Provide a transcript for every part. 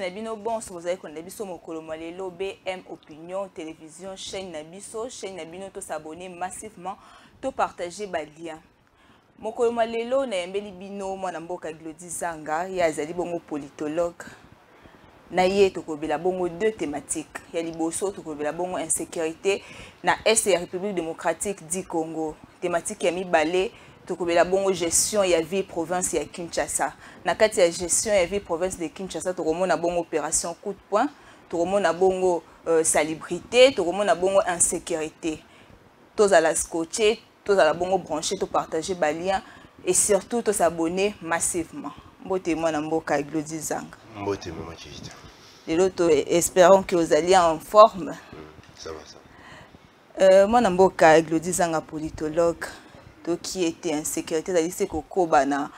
Nabino bon vous avez qu'on Nabiso Mokolo Malelo BM Opinion Télévision chaîne Nabiso chaîne Nabino to s'abonner massivement to partager lien. Mokolo Malelo na yembeli bino mwana mboka Glody Zanga ya azali bongo politologue. Na ye tokobela bongo deux thématiques. Ya liboso tokobela bongo insécurité na Est ya République démocratique du Congo. Thématique ya mibale tokobela bongo gestion ya vie province ya Kinshasa. Na kati ya gestion ya vie province de Kinshasa tokomona bongo opération coup de poing, tokomona bongo salubrité, tokomona bongo insécurité. Tous à la scotcher, tous à la bongo brancher, to partager balien et surtout tous s'abonner massivement. Mbote mwana mboka Glody Zanga. Mbote mama Chita. Les autres espérons que vous alliez en forme. Ça va ça. Mwana mboka Glody Zanga politologue. Qui était en sécurité, c'est Kokoba na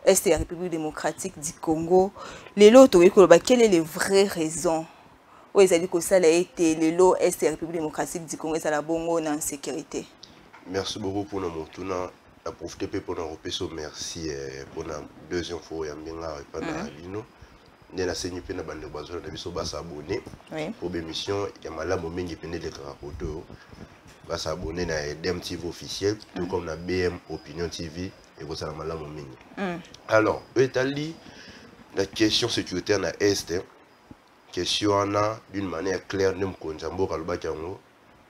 Est la République démocratique du Congo. Les lots, quelle est les vraies raisons? Où ils allaient que ça a été les lots Est la République démocratique du Congo et ça la bongo en sécurité. Merci beaucoup pour notre tour. À profiter pour notre repéso. Merci pour la deuxième fois. Il y a pas d'abino. Il y a la saignée peine à bande de bazar de biso bas abonné. Pour l'émission, il y a malade au mingi peine de caracoto. Va s'abonner à DEM TV officiel, tout comme la BM Opinion TV et vous allez mal à alors, Italie, la question sécuritaire na Est, question d'une manière claire, nous connaissons Kalbakango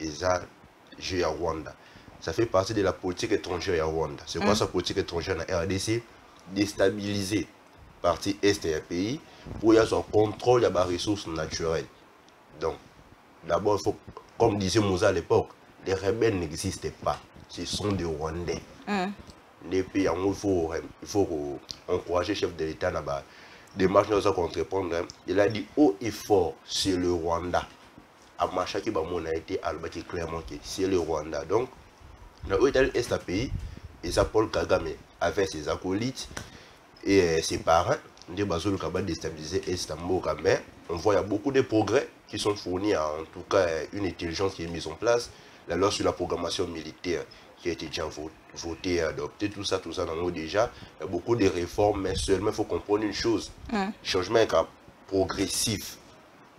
et ça, j'ai à Rwanda. Ça fait partie de la politique étrangère à Rwanda. C'est quoi sa politique étrangère na RDC? Déstabiliser partie Est et pays pour y avoir son contrôle de la ressources naturelles. Donc, d'abord, il faut, comme disait Moussa à l'époque, les rebelles n'existent pas. Ce sont des Rwandais. Les pays, il faut encourager le chef de l'État là-bas. Des marches nous contre répondre. Il a dit haut et fort, c'est le Rwanda. À Machaki, on a été albaté clairement que c'est le Rwanda. Donc, dans l'Italie est un pays, et ça Paul Kagame avec ses acolytes et ses parents, on dit que déstabiliser Istanbul, mais on voit qu'il y a beaucoup de progrès qui sont fournis, en tout cas une intelligence qui est mise en place. La loi sur la programmation militaire qui a été déjà votée et adoptée, tout ça dans le déjà. Il y a beaucoup de réformes, mais seulement il faut comprendre une chose. Le changement est progressif.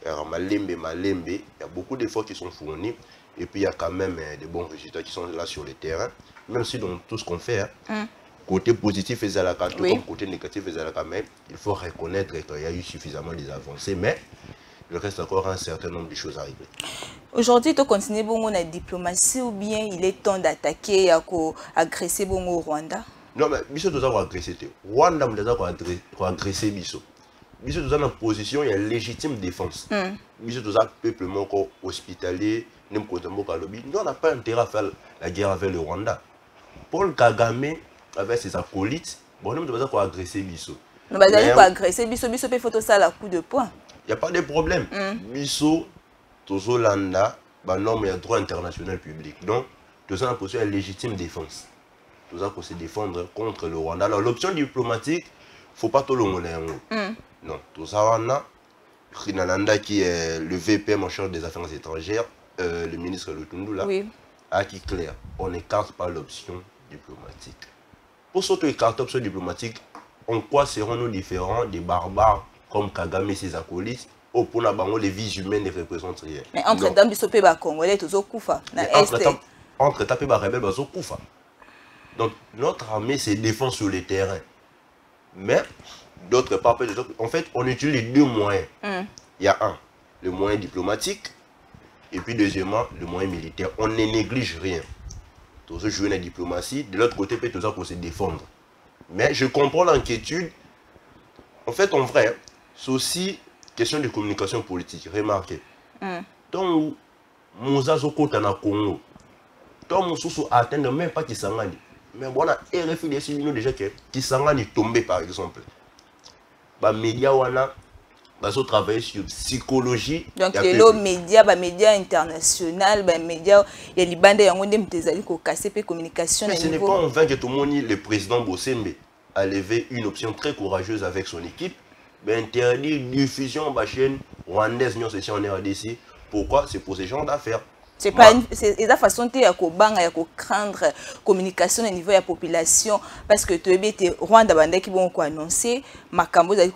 Il y a beaucoup d'efforts qui sont fournis. Et puis il y a quand même des bons résultats qui sont là sur le terrain. Même si dans tout ce qu'on fait, côté positif et comme côté négatif mais il faut reconnaître qu'il y a eu suffisamment des avancées. Mais il reste encore un certain nombre de choses à régler. Aujourd'hui, tu continues bongo la diplomatie ou bien il est temps d'attaquer et d'agresser bongo au Rwanda? Non, mais Bisso doit avoir agressé. Rwanda doit agresser Bisso. Bisso doit avoir une position, il y a une légitime défense. Bisso doit avoir un peuple hospitalier, nous n'a pas intérêt à faire la guerre avec le Rwanda. Paul Kagame, avec ses acolytes, nous devons agresser Bisso. Nous devons agresser Bisso, Bisso peut faire ça à coup de poing. Il n'y a pas de problème. Bisso, Tozolanda, norme et droit international public. Donc, tout ça, c'est une légitime défense. Tout ça, pour se défendre contre le Rwanda. Alors, l'option diplomatique, il ne faut pas tout le monde. Non, tout ça, on a Rinalanda, qui est le VPM en charge des affaires étrangères, le ministre Lutundula, a qui clair, on n'écarte pas l'option diplomatique. Pour s'auto-écarter l'option diplomatique, en quoi serons-nous différents des barbares comme Kagame et ses acolytes, pour les vies humaines ne représentent rien. Mais entre temps, ils sont pas congolais, tous au Koufa. Entre temps, les rebelles sont au Koufa. Donc, notre armée se défend sur le terrain. Mais, d'autre part, en fait, on utilise les deux moyens. Il y a un, le moyen diplomatique, et puis deuxièmement, le moyen militaire. On ne néglige rien. Tous ceux jouer la diplomatie, de l'autre côté, peut tout pour se défendre. Mais je comprends l'inquiétude. En fait, en vrai, c'est aussi question de communication politique. Remarquez. Donc, Moussa Zokota na Congo. Donc, Moussa atteint même pas Kisangani. Mais voilà, et réfléchissez nous déjà que Kisangani est tombé par exemple. Les médias ils travaillent sur psychologie. Donc, les médias internationaux, les médias, il y a des bandes qui cassé la communication. Mais ce n'est pas en vain que tout le monde, le président Bossembe a levé une option très courageuse avec son équipe. Interdire diffusion de la chaîne rwandaise en RDC. Pourquoi? C'est pour ces gens d'affaires. C'est pas la façon de craindre la communication au niveau de la population parce que tu es Rwanda qui vont annoncer Makambo et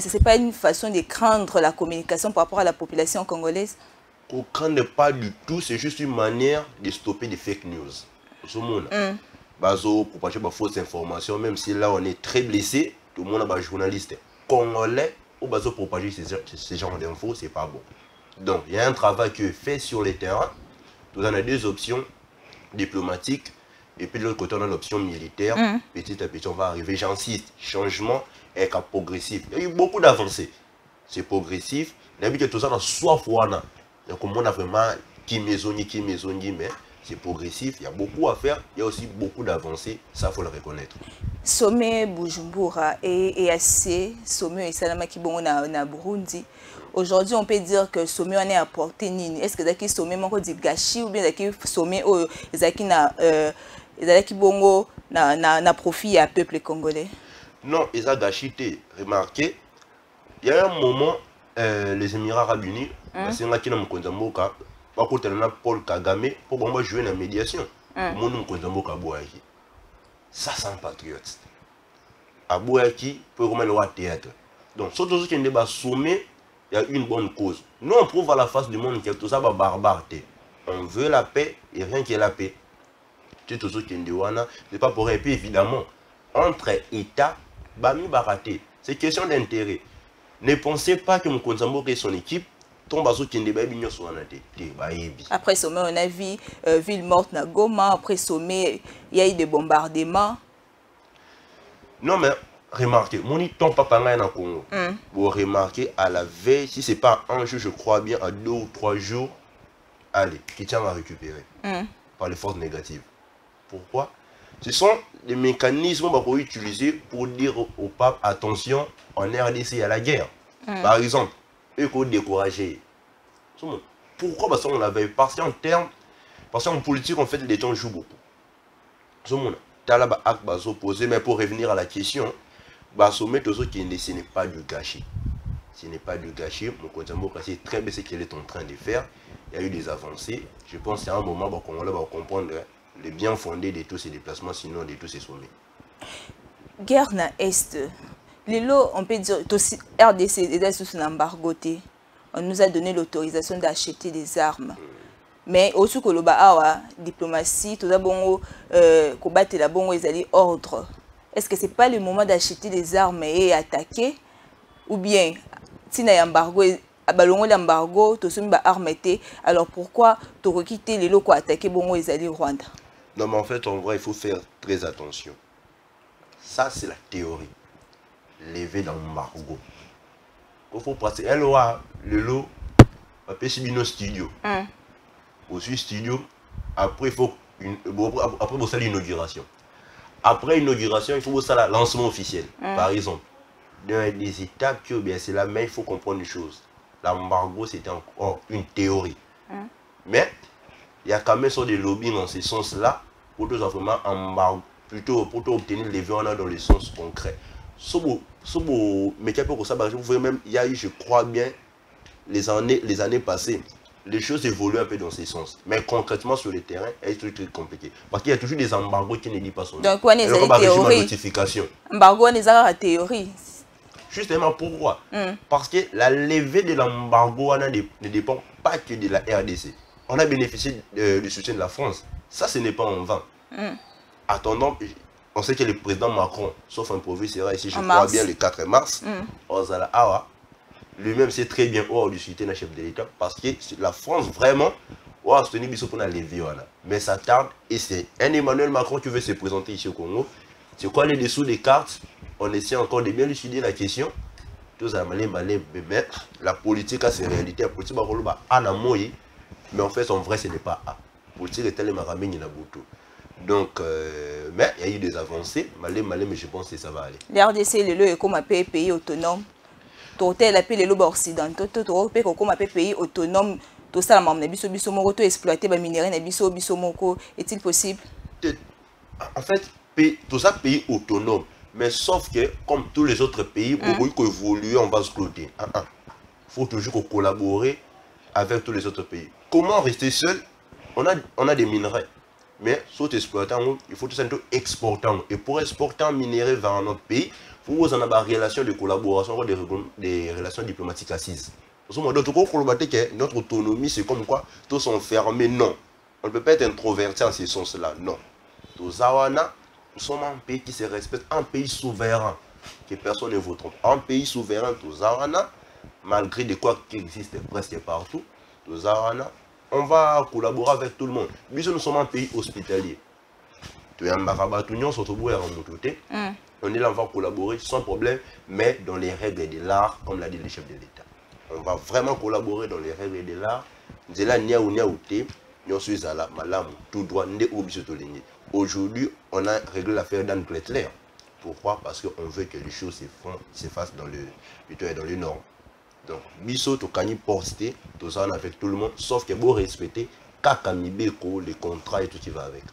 c'est pas une façon de craindre la communication par rapport à la population congolaise. On ne craint pas du tout, c'est juste une manière de stopper des fake news. Bazo propager des fausses informations, même si là on est très blessé, tout le monde a des journalistes congolais ou bazo propager ces genres d'infos, c'est pas bon. Donc, il y a un travail qui est fait sur le terrain. Nous avons deux options diplomatiques. Et puis de l'autre côté, on a l'option militaire. Petit à petit, on va arriver. J'insiste, changement est progressif. Il y a eu beaucoup d'avancées. C'est progressif. Il y a vu que tout ça dans soif. Donc, on a vraiment qui maison, mais c'est progressif. Il y a beaucoup à faire. Il y a aussi beaucoup d'avancées. Ça, il faut le reconnaître. Sommet Bujumbura et EAC, Sommet et Salama qui bon na Burundi. Aujourd'hui, on peut dire que sommet on est apporté nini. Est-ce que zaki sommet manko di gâchis ou bien zaki sommet o zaki na zaki bongo na profit à peuple congolais? Non, ils ont gâché. Remarquez, il y a un moment les Émirats Arabes Unis, c'est là qui n'a pas Mboka, pas côté na Paul Kagame pour bon jouer la médiation. Mon nom Mboka Boaki. Ça c'est un patriote. Abouaki peut remettre le théâtre. Donc surtout ceux qui ne débat sommet. Il y a une bonne cause. Nous, on prouve à la face du monde que tout ça va barbareté. On veut la paix et rien que la paix. C'est tout ce qui est pas pour répéter, évidemment. Entre États, Bami Baraté. C'est question d'intérêt. Ne pensez pas que Mkonzambo et son équipe tombent à ce qui est sur la tête. Après sommet, on a vu ville morte na Goma. Après sommet, il y a eu des bombardements. Non, mais remarquez, mon ton papa n'a pas Congo. Vous remarquez à la veille, si ce n'est pas un jour, je crois bien, à 2 ou 3 jours, allez, Kitchen va récupérer par les forces négatives. Pourquoi? Ce sont des mécanismes qu'on va utiliser pour dire au pape, attention, en RDC, il y a la guerre. Par exemple, eux qui ont découragé. Pourquoi? Parce qu'on l'avait. Parce qu'en politique, en fait, les gens jouent beaucoup. Mais pour revenir à la question, sommet ce n'est pas du gâchis. Ce n'est pas du gâchis. Mon c'est très bien ce qu'il est en train de faire. Il y a eu des avancées. Je pense que c'est un moment où on va comprendre le bien fondé de tous ces déplacements, sinon de tous ces sommets. Guerre na Est. Lelo, on peut dire, RDC est sous un embargo. On nous a donné l'autorisation d'acheter des armes. Mais au sous la diplomatie, tout d'abord, combattre la bonne ordre. Est-ce que ce n'est pas le moment d'acheter des armes et attaquer? Ou bien, si il y a un embargo, l'embargo, tu as armes, alors pourquoi tu as quitté les locaux attaquer bon les Rwanda? Non, mais en fait, en vrai, il faut faire très attention. Ça, c'est la théorie. Lever dans l'embargo. Il faut passer. Elle aura le lot, après Sibino Studio. Aussi studio, après il faut l'inauguration. Après l'inauguration, il faut aussi le lancement officiel. Par exemple, dans des étapes que c'est là, mais il faut comprendre une chose. L'embargo, c'était encore une théorie. Mais il y a quand même des lobbies dans ce sens-là pour tout simplement plutôt pour obtenir les vents dans le sens concret. Mais vous voyez même, il y a eu, je crois bien, les années passées. Les choses évoluent un peu dans ce sens. Mais concrètement, sur le terrain, c'est très compliqué. Parce qu'il y a toujours des embargos qui ne disent pas son nom. Donc, on est en théorie. Embargo, on est en théorie. Justement, pourquoi? Parce que la levée de l'embargo ne dépend pas que de la RDC. On a bénéficié du soutien de la France. Ça, ce n'est pas en vain. Attendant, on sait que le président Macron, sauf un pauvre, sera ici, je crois bien, le 4 mars. Lui-même sait très bien où du soutien d'un chef de l'État parce que la France vraiment a soutenu Bissot pour la lever. Mais ça tarde et c'est un Emmanuel Macron qui veut se présenter ici au Congo. C'est quoi les dessous des cartes? On essaie encore de bien étudier la question. Tous à mais la politique a ses réalités. La politique mais en fait en vrai ce n'est pas A. La politique est tellement ramène la boutou. Donc, mais il y a eu des avancées. Mais je pense que ça va aller. La RDC est comme un pays autonome. Totel appelle les lobes occidentaux, comme un pays autonome, tout ça, exploiter les minéraux, est-il possible? En fait, tout ça, pays autonome. Mais sauf que, comme tous les autres pays, pour évoluer, on va se cloter. Il faut toujours collaborer avec tous les autres pays. Comment rester seul? On a des minerais. Mais, sauf exploitant, il faut tout simplement exporter. Et pour exporter un minerai vers un autre pays, il faut avoir des relations de collaboration, des relations diplomatiques assises. Notre autonomie, c'est comme quoi tous sont fermés. Non. On ne peut pas être introverti en ce sens-là. Non. Nous sommes un pays qui se respecte, un pays souverain, que personne ne vous trompe. Un pays souverain, malgré des quoi qui existent presque partout, on va collaborer avec tout le monde. Nous sommes un pays hospitalier. On est là, on va collaborer sans problème, mais dans les règles de l'art, comme l'a dit le chef de l'État. On va vraiment collaborer dans les règles de l'art. Aujourd'hui, on a réglé l'affaire d'Anne Klettler. Pourquoi? Parce qu'on veut que les choses se fassent dans les normes. Donc, biso to kani posté, tout ça avec tout le monde, sauf que vous respectez Kakamibeko, les contrats et tout qui va avec.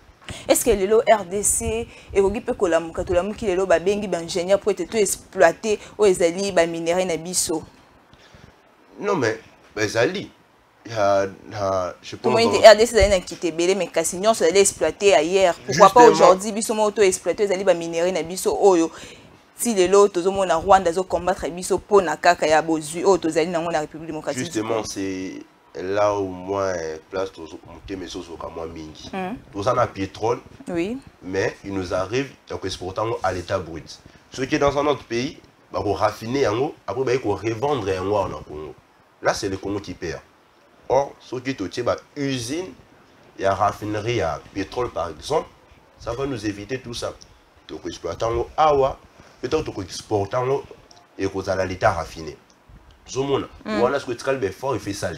Est-ce que le RDC et Rogi peut collaborer qui le babengi ingénieur pour être tout exploité ou ezali ba minerai na biso? Non mais ezali je pense RDC ezali quitté belé mais Cassignon ça allait exploiter ailleurs. Pourquoi pas aujourd'hui biso moto exploiter ezali ba minerai na biso oyo? Si les lots, tout le monde en Rwanda, ils combattre biso pour na kaka ya bozu, oh tous allés dans la République démocratique. Justement, c'est là où moi place tous monter mes sauces au Cameroun mingi. Tout ça na pétrole. Oui. Mais il nous arrive donc exportant à l'état brut. Ce qui est dans un autre pays, bah pour raffiner en haut, après bah pour revendre en haut en Congo. Là c'est le Congo qui perd. Or ce qui est au bah usine, il y a raffinerie à pétrole par exemple, ça va nous éviter tout ça. Donc exploitant awa peut-être qu'on exporte et qu'on a l'état raffiné. Voilà ce que tu as fort et fait ça.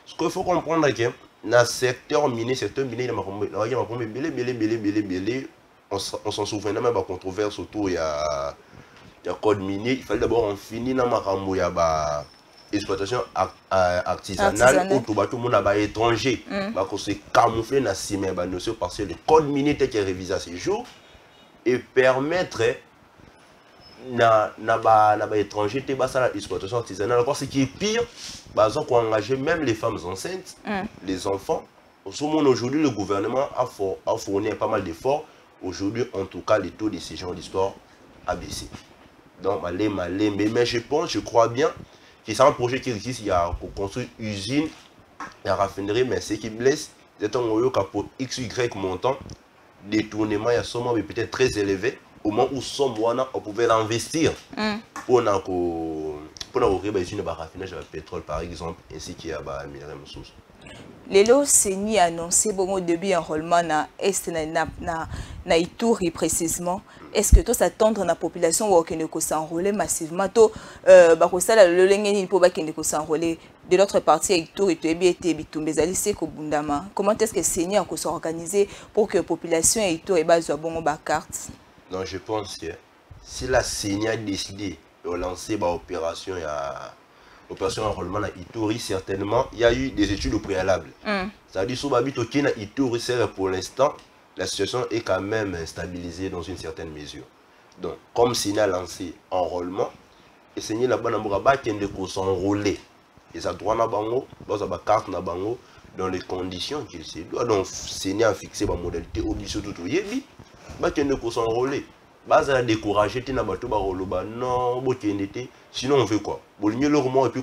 Ce qu'il faut comprendre, c'est que dans le secteur minier, on s'en souvient même de la controverse autour il y a code minier. Il fallait d'abord en finir dans l'exploitation artisanale où tout le monde est étranger. Parce que c'est camouflé dans le ciment parce que le code minier qui est révisé à ces jours et permettre na étranger te basa l'exploitation artisanale. Encore ce qui est pire, bah ils ont engagé même les femmes enceintes, les enfants. Aujourd'hui le gouvernement a fourni pas mal d'efforts. Aujourd'hui en tout cas les taux de ces gens d'histoire a baissé. Donc mais je crois bien que c'est un projet qui existe. Il y a pour construire une usine, il y a raffinerie, mais ce qui blesse, c'est un pour XY montant détournement, il y a sûrement peut-être très élevé. Au moment où on pouvait l'investir pour une raffinage de pétrole par exemple, ainsi qu'il y a des minerais ressources. Lelo Seni a annoncé au début enrôlement na est na Ituri précisément. Est-ce que tout s'attendre na population ou que s'enrôler massivement to bakosala le lengeni pour s'enrôler de l'autre partie Ituri to ebiete bitumbezali se ko bundama. Comment est-ce que Seni a s'organiser pour que la population Ituri bazwa bongo ba carte? Non, je pense que si la CENI a décidé de lancer l'opération enrôlement à Ituri, certainement, il y a eu des études au préalable. C'est-à-dire que Ituri, pour l'instant, la situation est quand même stabilisée dans une certaine mesure. Donc, comme CENI a lancé enrôlement, et CENI là-bas, il s'enrôler. Et ça doit dans la carte dans les conditions qu'il se doit. Donc, CENI a fixé la modalité obligée de tout. S'enrôler. Baza découragé, non, sinon on veut quoi? Et puis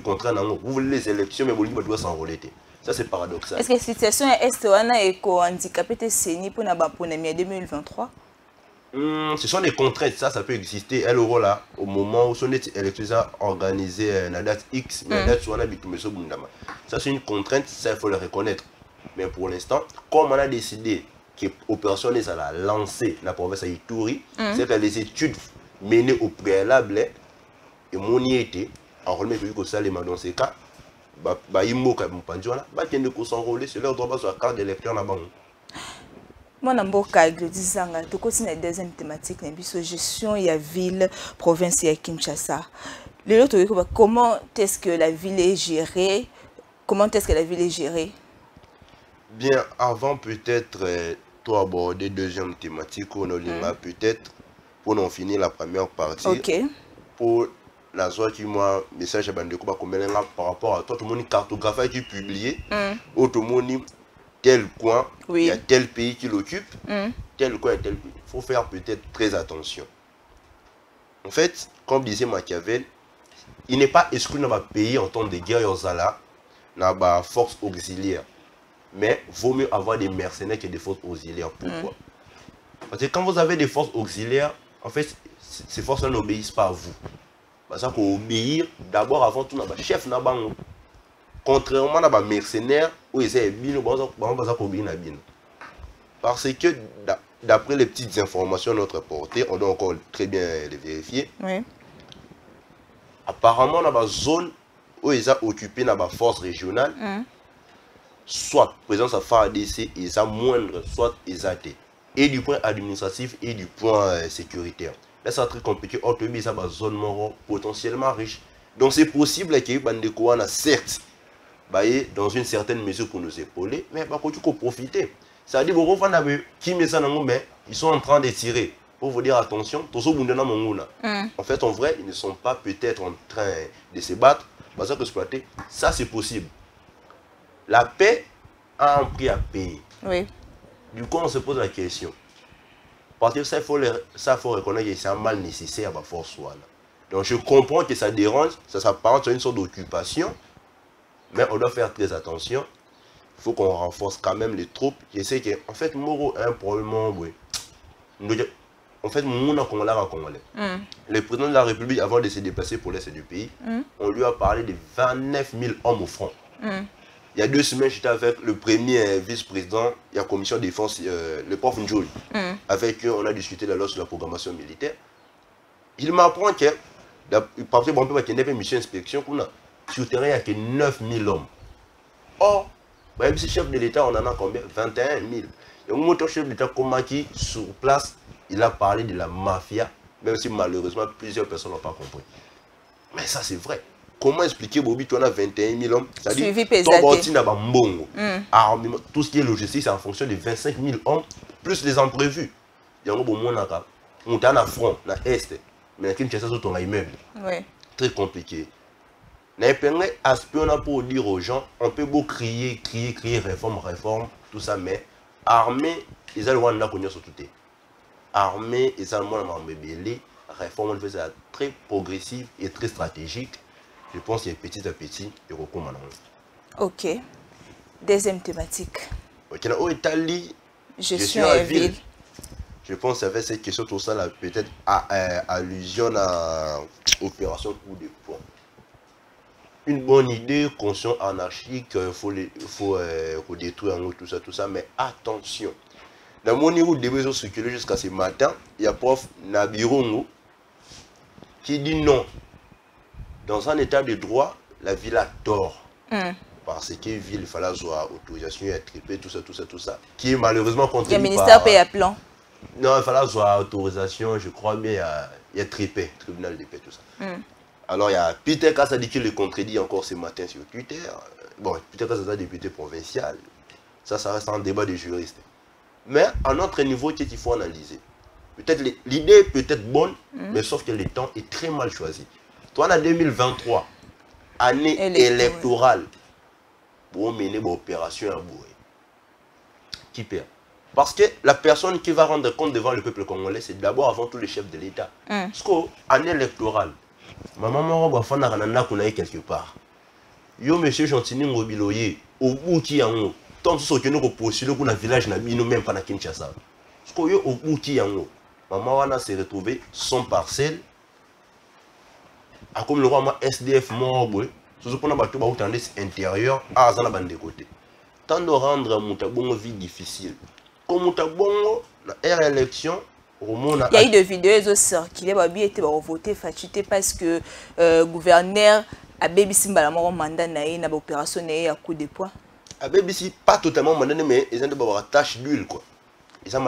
vous voulez les élections, mais vous doit s'enrôler. Ça c'est paradoxal. Est-ce que la situation est handicapée CENI pour 2023? Ce sont des contraintes, ça peut exister. Elle aura là, au moment où son élection organisée la date X, mais la date soit ça c'est une contrainte, ça il faut le reconnaître. Mais pour l'instant, comme on a décidé que l'opération est lancée dans la province d'Ituri, c'est que les études menées au préalable, et mon y était, en remet que ça dans ces cas, c'est leur droit sur la carte d'électeur là-bas. Moi, je la deuxième thématique, la gestion de la ville, province et Kinshasa. Comment est-ce que la ville est gérée? Comment est-ce que la ville est gérée? Bien, avant peut-être toi aborder deuxième thématique, on a peut-être pour en finir la première partie. Okay. Pour la joie qui moi message à Bandeko par rapport à toi tout le monde cartographie qui publié tout le monde tel coin il y a tel pays qui l'occupe tel coin tel pays. Il faut faire peut-être très attention. En fait, comme disait Machiavel, il n'est pas exclu dans un pays en temps de guerre dans la force auxiliaire. Mais il vaut mieux avoir des mercenaires que des forces auxiliaires. Pourquoi? Parce que quand vous avez des forces auxiliaires, en fait, ces forces-là n'obéissent pas à vous. Parce qu'il faut obéir d'abord avant tout à chef. Contrairement à des mercenaires, où ils sont parce que d'après les petites informations de notre portée, on doit encore très bien les vérifier. Oui. Apparemment, dans la zone où ils sont occupés dans la force régionale, soit présence à FARDC, ils sont moindres, soit ils ont été. Et du point administratif et du point sécuritaire. Là, c'est très compliqué. Autre chose, c'est une zone potentiellement riche. Donc, c'est possible que Bandeko a certes, dans une certaine mesure pour nous épauler, mais il faut profiter. C'est-à-dire qu'ils ils sont en train de tirer. Pour vous dire attention, en fait, en vrai, ils ne sont pas peut-être en train de se battre. Parce que ça, c'est possible. La paix a un prix à payer. Oui. Du coup, on se pose la question. Parce que ça, il faut reconnaître que c'est un mal nécessaire à la force. Donc, je comprends que ça dérange, ça s'apparente à une sorte d'occupation, mais on doit faire très attention. Il faut qu'on renforce quand même les troupes. Je sais qu'en fait, Moro a un problème. En fait, le président de la République, avant de se déplacer pour l'Est du pays, on lui a parlé de 29 000 hommes au front. Il y a 2 semaines, j'étais avec le premier vice-président de la commission de défense, le prof Ndjouli. Avec eux, on a discuté de la loi sur la programmation militaire. Il m'apprend que, parce que on peut qu'il y a une mission d'inspection, sur le terrain, il n'y a que 9 000 hommes. Or, même si chef de l'État, on en a combien? 21 000. Et mon chef de l'État, Komaki, sur place, il a parlé de la mafia, même si malheureusement, plusieurs personnes n'ont pas compris. Mais ça, c'est vrai. Comment expliquer, Bobby, tu en as 21 000 hommes? C'est-à-dire, tout ce qui est logistique, c'est en fonction de 25 000 hommes, plus les imprévus. Il y a un bon monde on est en front, dans l'Est, mais il y a un immeuble. Très compliqué. Pour dire aux gens, on peut beau crier, réforme, tout ça, mais armée, ils ont le droit de connaître sur tout. Armée, ils ont le droit de réforme, c'est très progressive et très stratégique. Je pense que petit à petit, il recommande. Ok. Deuxième thématique. Ok, au Italie, je suis en ville. Je pense avec cette question, tout ça, peut-être allusion à l'opération coup de poing. Une bonne idée, conscient anarchique, il faut détruire tout ça, mais attention. Dans mon niveau de réseaux circulés jusqu'à ce matin, il y a prof Nabirongo qui dit non. Dans un état de droit, la ville a tort. Parce que la ville, il fallait avoir autorisation à triper, tout ça. Qui est malheureusement contredit par... Le ministère paye à plan. Non, il fallait avoir autorisation, je crois bien, il y a trippé, tribunal de paix, tout ça. Alors, il y a Peter Kassa dit qu'il le contredit encore ce matin sur Twitter. Bon, Peter Kassa est député provincial. Ça reste un débat des juristes. Mais à notre niveau, il faut analyser. Peut-être l'idée peut être bonne, mais sauf que le temps est très mal choisi. Toi, en 2023, année électorale, pour mener une opération à Boué. Qui perd? Parce que la personne qui va rendre compte devant le peuple congolais, c'est d'abord avant tout le chef de l'État. Parce qu'année électorale, ma maman va faire un quelque part. Yo, monsieur Chantini Mobiloye, au bout qui y a un tant que ce que nous postulons pour le village, nous même pas na Kinshasa. Parce que au bout qui y a un maman wana s'est retrouvé son parcelle. A comme le roi SDF mort, surtout pour la tendance intérieure à la bande de côté. Tant de rendre Moutabongo vie difficile. Comme Moutabongo, la élection, il y a eu des vidéos qui ont circulé, qui étaient votées parce que le gouverneur a BBC un mandat dans l'opération à coup de poing. A BBC pas totalement mandat, mais ils ont des tâches d'huile.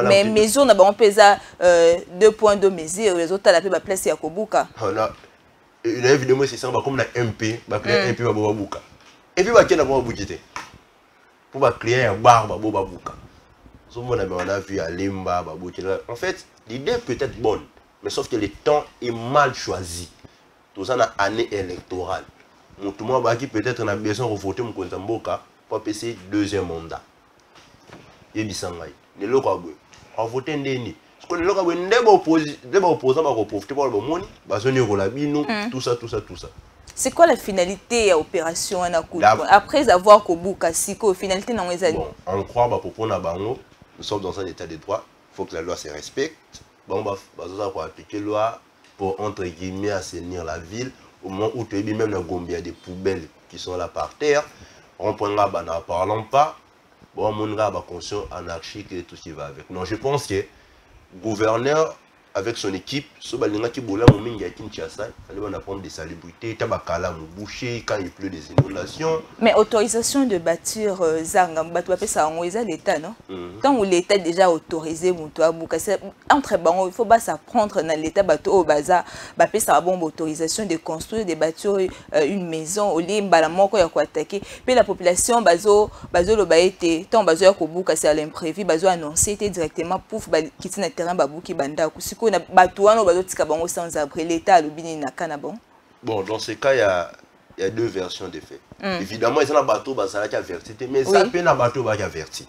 Mais mesure n'a pas pesé 2.2 mesures, les autres ont la place à Kobuka. Une évidemment c'est ça comme la MP, MP va Bouka. Et puis va qui n'a pas bouquité. Pour va créer un bar va Bouka. On a vu à Limba, en fait, l'idée peut être bonne, mais sauf que le temps est mal choisi. tout ça na année électorale tout le monde qui peut-être na besoin de voter mon compte mboka pour passer deuxième mandat yebisangai ne lokabwe a voter ndeni parce que ne lokabwe ndeba opposant ba ko profiter pour le moni bazoni ko la bino tout ça c'est quoi la finalité de l'opération après avoir kobuka siko finalité non ezali bon on croit ba popo na bango nous sommes dans un état de droit il faut que la loi se respecte bon ba pour appliquer loi pour entre guillemets assainir la ville au moment où tu es même dans Gombe il y a des poubelles qui sont là par terre on prendra ba na parlons pas bon on va conscient anarchique et tout ce qui va avec non je pense que gouverneur avec son équipe, ce balinga qui boula mon mingi à Kinshasa, il fallait prendre des salubrités, tabakala mon boucher quand il pleut des inondations. Mais autorisation de bâtir zanga, bateau appelle ça en l'État non? Tant où l'État déjà autorisé mon toit bouka, entre bango il faut pas s'apprendre dans l'État bateau au bazar, baper ça bon autorisation de construire des bâtir une maison au lieu balamoko ya ko attaquer, puis la population bazo le baité, tant bazo ya ko bouka c'est à l'imprévu, bazo annoncer directement pouf quitter le terrain babouki banda kusiko. Sans abri l'État bon dans ce cas il y a deux versions des faits évidemment ils ont un bateau qui averti mais ça peut un bateau qui averti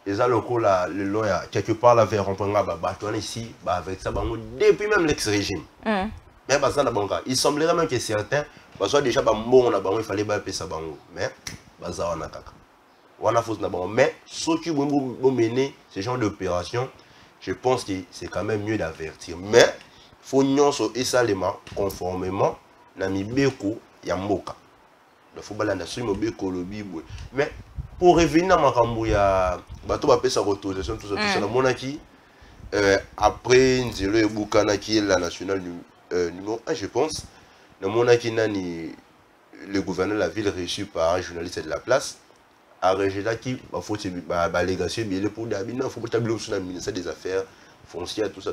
ils ont le coup là le long quelque part là vers on prend un bateau ici avec ça depuis même l'ex-régime mais il semblerait même que certains soit déjà bon il fallait pas ça mais on a fausse mais ceux qui vont mener ce genre d'opération je pense que c'est quand même mieux d'avertir. Mais, il faut nyonso esalema conformément na mibeko ya mboka. Il faut balanda sur mibeko le bible. Mais, pour revenir à makambo ya bato ba pesa autorisation tout ça, na monaki après Nzelo et Boukana qui est la nationale numéro 1, je pense, na monaki nani le gouverneur de la ville reçu par un journaliste de la place. À Régéda qui faut l'allégation pour d'habitude il faut établir sur le ministère des Affaires foncières tout ça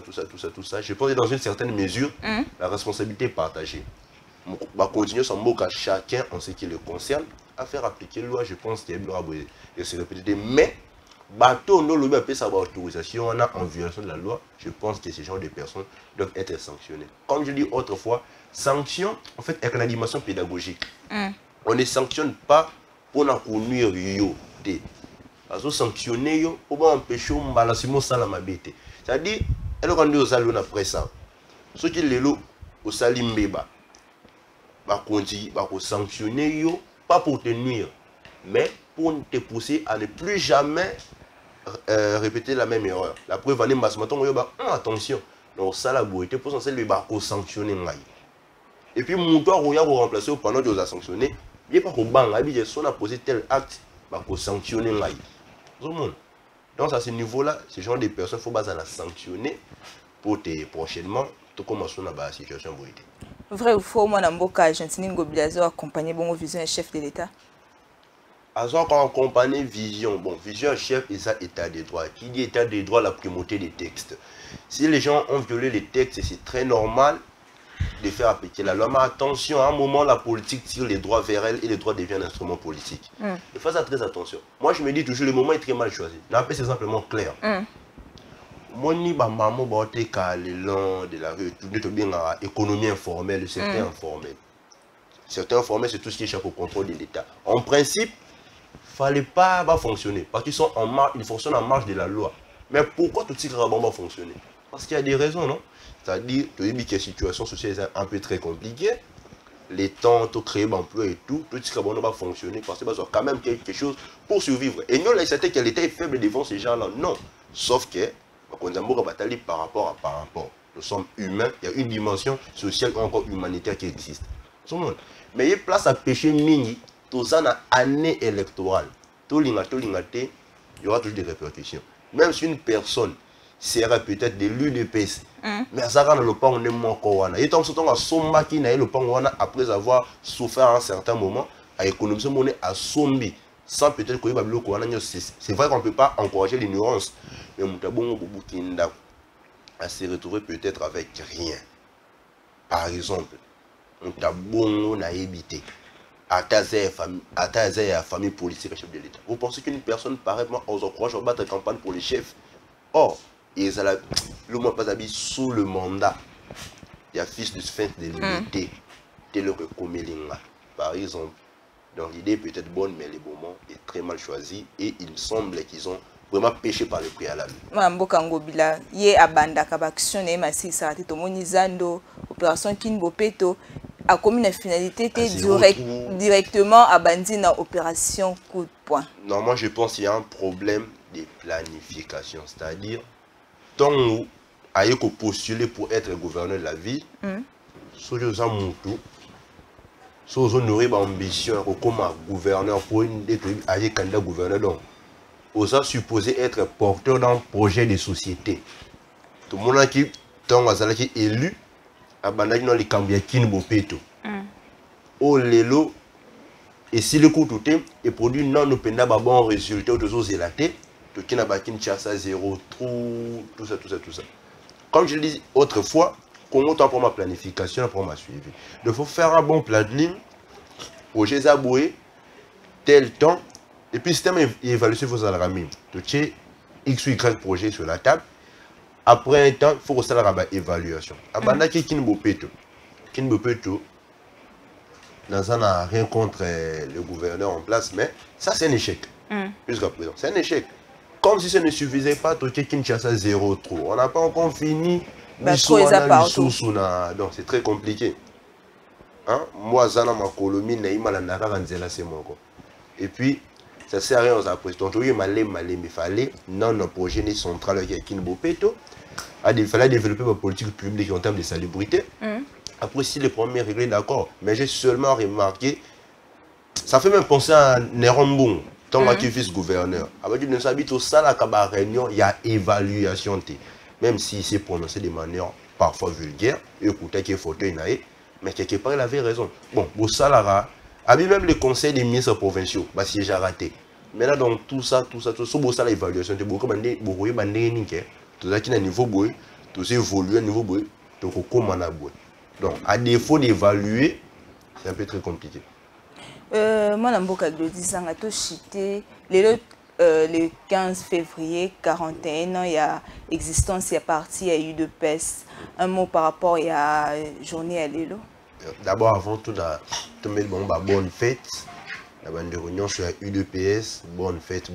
je pense que dans une certaine mesure la responsabilité est partagée va continuer son mot à chacun en ce qui le concerne à faire appliquer la loi. Je pense qu'il y a se répéter mais bateau non le peut savoir autorisation on a en violation de la loi. Je pense que ces genre de personnes doivent être sanctionnées comme je dis autrefois sanction en fait avec une dimension pédagogique on ne sanctionne pas pour nuire yo té azo sanctionner yo pour empêcher mbalasimo sala mabete c'est-à-dire elle quand on sali on après ça ceux qui lelo au sali mbeba ba konti ba ko sanctionner yo pas pour te nuire mais pour te pousser à ne plus jamais répéter la même erreur. La preuve en est maton yo ba attention donc ça la beauté pour censé le ba ko sanctionner ngai et puis mon toit roya ko remplacer pendant que vous a sanctionné. Il n'y a pas de si on a posé tel acte, il faut sanctionner. Donc à ce niveau-là, ce genre de personnes, il faut la sanctionner pour prochainement, tout commencer dans la situation. Vrai ou faux, moi, Namboka, Argentine, Ngobilazo, accompagné bon vision chef de l'État. Quand accompagné vision, bon, vision chef et ça, état de droit. Qui dit état de droit, la primauté des textes. Si les gens ont violé les textes, c'est très normal de faire appliquer la loi. Mais attention, à un moment, la politique tire les droits vers elle et les droits deviennent un instrument politique. Il faut faire très attention. Moi, je me dis toujours, le moment est très mal choisi. L'appel, c'est simplement clair. Moi, ni ma maman, de la rue, tout bien économie informelle, certains informels. Certains informels, c'est tout ce qui échappe au contrôle de l'État. En principe, il ne fallait pas fonctionner. Parce qu'ils sont en marge, ils fonctionnent en marge de la loi. Mais pourquoi tout ce qui va fonctionner? Parce qu'il y a des raisons, non? C'est-à-dire que la situation sociale est un peu très compliquée. Les temps, tout créer l'emploi et tout ce qui va fonctionner parce qu'il y a quand même quelque chose pour survivre. Et nous, là, c'était que l'État est faible devant ces gens-là. Non. Sauf que, par rapport. Nous sommes humains, il y a une dimension sociale ou encore humanitaire qui existe. Mais il y a place à pécher mini, tout ça dans l'année électorale. Tout il y aura toujours des répercussions. Même si une personne sera peut-être de l'UDPS. Mais ça le pan on est encore et tant que somba qui n'a le pan après avoir souffert à un certain moment à économiser monnaie à sombi sans peut-être que c'est vrai qu'on ne peut pas encourager l'ignorance mais on à se retrouver peut-être avec rien. Par exemple on a évité à ta famille politique chef de l'État. Vous pensez qu'une personne pareille on encourage à battre campagne pour les chefs? Or, le mois pas habillé sous le mandat. il y a fils de sphinx de l'unité, tel que Komelinga, par exemple. Donc l'idée peut être bonne, mais le moment est très mal choisi et il me semble qu'ils ont vraiment péché par le préalable. Mboka Ngobila, ye abanda kabaction ne masi sarati to monizando opération Kinbopeto a comme une finalité directement abandi na opération coup de poing. Non, moi je pense qu'il y a un problème de planification, c'est-à-dire tant où aille ko postuler pour être gouverneur de la ville, sojo za mutu, sojo nourrir ambition comme gouverneur pour une aille candidat gouverneur donc. Osa supposé être porteur d'un projet de société. Tout le monde qui est élu, abandonné dans les cambiens Kinbopeto. Au lelo, et si le coup tout est, et produit non nous pendant un bon résultat, aux autres élatés, tout qui n'a pas qu'une chasse zéro, tout ça. Comme je le disais autrefois, comment tu pour ma planification, pour ma suivi. Il faut faire un bon plan de ligne, projet zaboué, tel temps. Et puis, le système d'évaluation, il faut que vous ayez X ou Y projet sur la table. Après un temps, il faut que vous ayez une évaluation. Abanda qui Kinbopeto. Kinbopeto, dans un rien contre le gouverneur en place, mais ça, c'est un échec. Jusqu'à présent, c'est un échec. Comme si ça ne suffisait pas, Kinshasa 0 trop. On n'a pas encore fini. Donc, c'est très compliqué. Hein? Moi, Zana, ma colonie, c'est moi. Et puis, ça sert à rien aux après. Donc, il fallait, non, nos projets central avec Kinbopeto, il fallait développer ma politique publique en termes de salubrité. Après, si les premiers réglés, d'accord. Mais j'ai seulement remarqué, ça fait même penser à Nérombon, tant que fils gouverneur. Avec une habite au salle à réunion, il y a évaluation. Même s'il s'est prononcé de manière parfois vulgaire, écoutez qu'il faut mais quelque part, il avait raison. Bon, au salara, même les conseils des ministres provinciaux, bah, si j'ai raté. Mais là, dans tout ça, tout ça, ça, l'évaluation, tu beaucoup de tout ça qui est à niveau boy, tout ça évolue à niveau boy, donc comment on a boy. Donc, à défaut d'évaluer, c'est un peu très compliqué. Moi, je suis le 15 février, 41 ans, il y a existence, il y a parti, il y a eu de PES. Un mot par rapport à la journée à l'élo. D'abord, avant tout, bonne fête. La bande de réunion sur UDPS, bonne fête.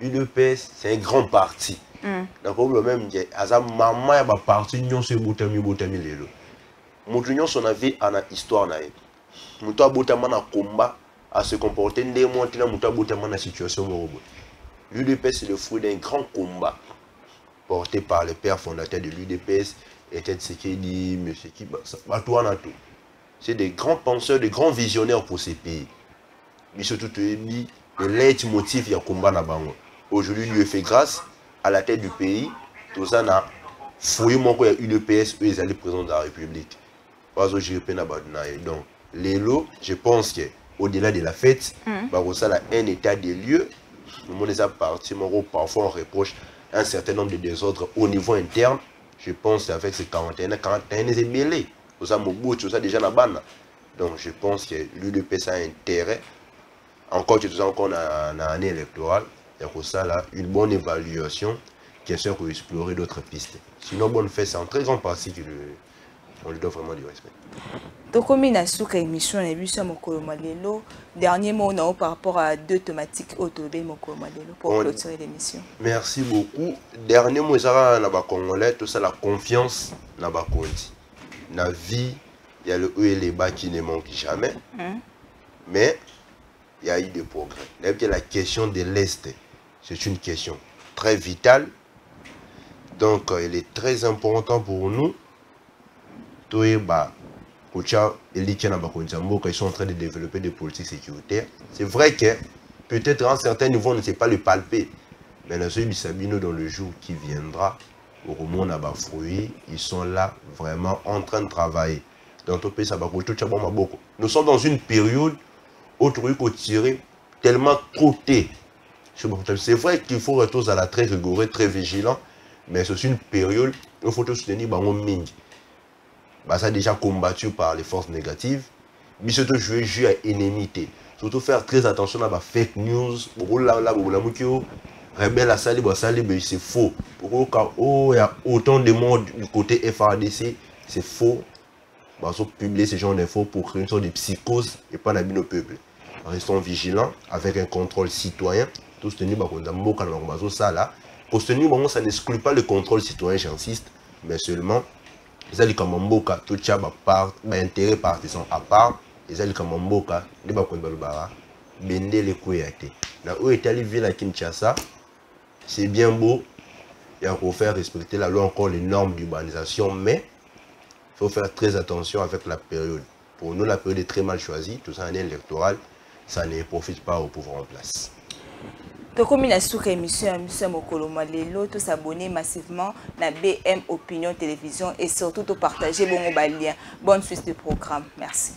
UDPS, c'est un grand parti. Le problème même, c'est que maman a parti union sur Boutami Lelo. Moutunion son avis à la histoire naïe. Mouta Boutama na combat à se comporter des mois qui Mouta Boutama na situation morobo. L'UDPS c'est le fruit d'un grand combat porté par le père fondateur de l'UDPS, était ce qu'il dit, monsieur qui c'est des grands penseurs, des grands visionnaires pour ces pays. Mais surtout le leitmotiv il y a combat na bango. Aujourd'hui lui fait grâce à la tête du pays, tout ça n'a fouillé mon quoi UDPS, eux ils allaient président de la République. Donc, les lots, je pense qu'au-delà de la fête, ça a un état des lieux. Le monde est parti, parfois on reproche un certain nombre de désordres au niveau interne. Je pense qu'avec ces 41 c'est mêlé. Tout ça déjà la banne. Donc, je pense que l'UDPS a intérêt, encore en année électorale, il y a ça là, une bonne évaluation qui est sûr pour explorer d'autres pistes. Sinon, bonne fête, c'est en très grande partie que on lui doit vraiment du respect. Donc, comme il a souka émission, on a vu ça Mokolo Malelo. Dernier mot par rapport à deux thématiques autobé Mokolo Malelo pour clôturer l'émission. Merci beaucoup. Dernier mot, ça na ba Congolais, tout ça la confiance na ba Kondi. Na vie, il y a le haut et les bas qui ne manquent jamais. Mais il y a eu des progrès. La question de l'Est, c'est une question très vitale. Donc, il est très important pour nous. Ils sont en train de développer des politiques sécuritaires. C'est vrai que peut-être à un certain niveau, on ne sait pas le palper. Mais dans celui du Sabino, dans le jour qui viendra, au Roman fruit, ils sont là vraiment en train de travailler. Dans ton pays, nous sommes dans une période où il faut tirer tellement trop thé. C'est vrai qu'il faut retourner à la très rigoureux, très vigilant, mais c'est une période où il faut soutenir Ming. Ça a déjà combattu par les forces négatives, mais surtout jouer à l'énémité. Surtout faire très attention à la fake news. C'est faux. Il y a autant de monde du côté FARDC c'est faux. Publier ce genre d'infos pour créer une sorte de psychose et pas d'habiter au peuple. Restons vigilants avec un contrôle citoyen. Tout ce tenir ça n'exclut pas le contrôle citoyen, j'insiste, mais seulement les ali comme mboka tout ça part intérêt partisan à part les ali comme mboka ne ba konda lubara bende les koyate na où est allé ville à Kinshasa. C'est bien beau, il faut faire respecter la loi, encore les normes d'urbanisation, mais il faut faire très attention avec la période. Pour nous, la période est très mal choisie, tout ça en électoral, ça ne profite pas au pouvoir en place. Donc, comme il a sous émission, M. Mokolo Malelo, tous s'abonner massivement à BM Opinion Télévision et surtout de partager bon lien. Bonne suite du programme. Merci.